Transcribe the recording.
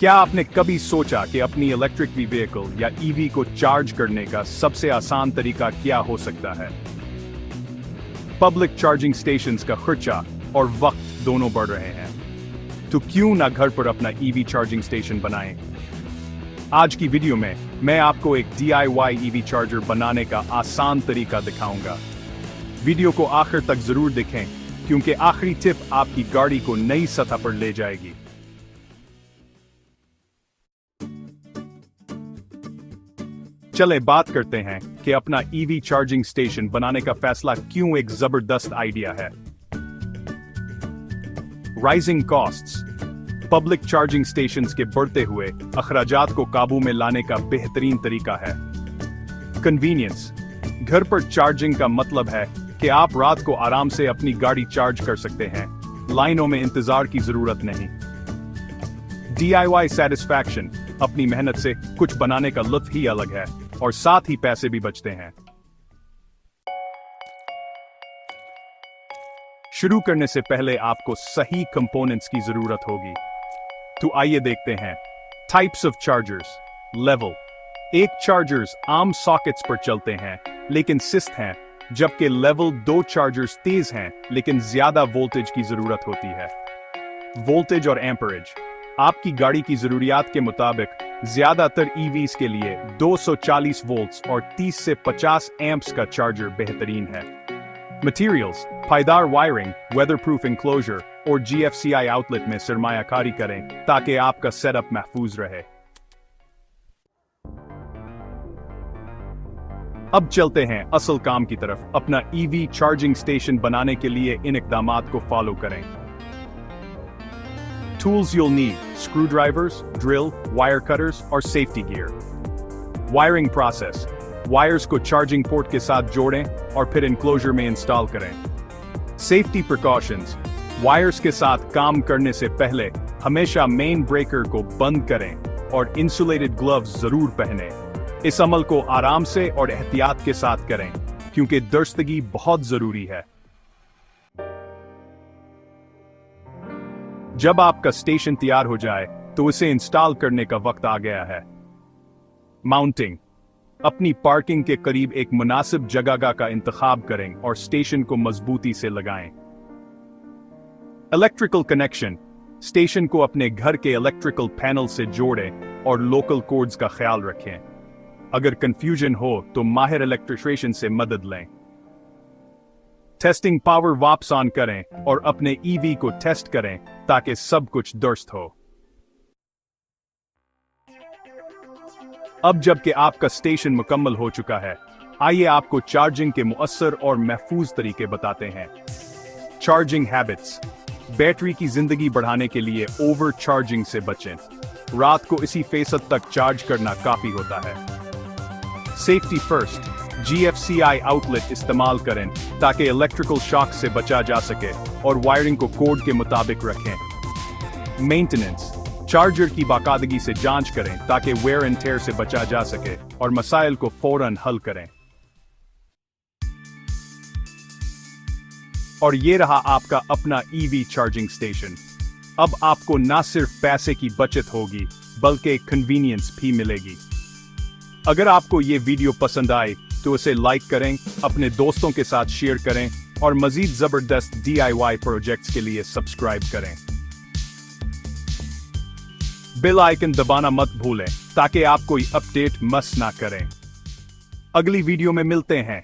क्या आपने कभी सोचा कि अपनी इलेक्ट्रिक व्हीकल या ईवी को चार्ज करने का सबसे आसान तरीका क्या हो सकता है? पब्लिक चार्जिंग स्टेशंस का खर्चा और वक्त दोनों बढ़ रहे हैं, तो क्यों ना घर पर अपना ईवी चार्जिंग स्टेशन बनाएं? आज की वीडियो में मैं आपको एक DIY ईवी चार्जर बनाने का आसान तरीका दिखाऊंगा। वीडियो को आखिर तक जरूर देखें, क्योंकि आखिरी टिप आपकी गाड़ी को नई सतह पर ले जाएगी। चले बात करते हैं कि अपना ईवी चार्जिंग स्टेशन बनाने का फैसला क्यों एक जबरदस्त आइडिया है। Rising costs. Public charging stations के बढ़ते हुए अखराजात को काबू में लाने का बेहतरीन तरीका है कन्वीनियंस। घर पर चार्जिंग का मतलब है कि आप रात को आराम से अपनी गाड़ी चार्ज कर सकते हैं, लाइनों में इंतजार की जरूरत नहीं। DIY satisfaction. अपनी मेहनत से कुछ बनाने का लुत्फ ही अलग है और साथ ही पैसे भी बचते हैं। शुरू करने से पहले आपको सही कंपोनेंट्स की जरूरत होगी, तो आइए देखते हैं। Types of chargers. लेवल। एक चार्जर्स आम सॉकेट्स पर चलते हैं लेकिन सिस्त हैं, जबकि लेवल 2 चार्जर्स तेज हैं लेकिन ज्यादा वोल्टेज की जरूरत होती है। वोल्टेज और एम्परेज। आपकी गाड़ी की जरूरियात के मुताबिक ज्यादातर ईवीज के लिए 240 वोल्ट्स और 30 से 50 एम्प्स का चार्जर बेहतरीन है। मटेरियल्स। पायदार वायरिंग, वेदरप्रूफ इंक्लोजर और GFCI आउटलेट में सरमायाकारी करें ताकि आपका सेटअप महफूज रहे। अब चलते हैं असल काम की तरफ। अपना ईवी चार्जिंग स्टेशन बनाने के लिए इन इकदामात को फॉलो करें। Tools you'll need: screwdrivers, drill, wire cutters और safety gear. Wiring process. Wires को चार्जिंग पोर्ट के साथ जोड़ें और फिर enclosure में इंस्टॉल करें। Safety precautions. Wires के साथ काम करने से पहले हमेशा मेन ब्रेकर को बंद करें और insulated gloves जरूर पहनें। इस अमल को आराम से और एहतियात के साथ करें, क्योंकि दरस्तगी बहुत जरूरी है। जब आपका स्टेशन तैयार हो जाए तो उसे इंस्टॉल करने का वक्त आ गया है। माउंटिंग। अपनी पार्किंग के करीब एक मुनासिब जगह का इंतखाब करें और स्टेशन को मजबूती से लगाएं। Electrical connection. स्टेशन को अपने घर के इलेक्ट्रिकल पैनल से जोड़ें और लोकल कोड्स का ख्याल रखें। अगर कंफ्यूजन हो तो माहिर इलेक्ट्रिशियन से मदद लें। टेस्टिंग। पावर वापस ऑन करें और अपने ईवी को टेस्ट करें ताकि सब कुछ दुरुस्त हो। अब जबकि आपका स्टेशन मुकम्मल हो चुका है, आइए आपको चार्जिंग के मुअस्सर और महफूज तरीके बताते हैं। Charging habits. बैटरी की जिंदगी बढ़ाने के लिए ओवर चार्जिंग से बचें। रात को इसी फीसद तक चार्ज करना काफी होता है। Safety first. GFCI आउटलेट इस्तेमाल करें ताकि इलेक्ट्रिकल शॉक से बचा जा सके और वायरिंग को कोड के मुताबिक रखें। मेंटेनेंस। चार्जर की बाकायदगी से जांच करें ताकि वेयर एंड टेयर से बचा जा सके और मसाइल को फौरन हल करें। और ये रहा आपका अपना ईवी चार्जिंग स्टेशन। अब आपको ना सिर्फ पैसे की बचत होगी बल्कि कन्वीनियंस भी मिलेगी। अगर आपको ये वीडियो पसंद आए तो उसे लाइक करें, अपने दोस्तों के साथ शेयर करें और मजीद जबरदस्त DIY प्रोजेक्ट्स के लिए सब्सक्राइब करें। बेल आइकन दबाना मत भूलें ताकि आप कोई अपडेट मिस ना करें। अगली वीडियो में मिलते हैं।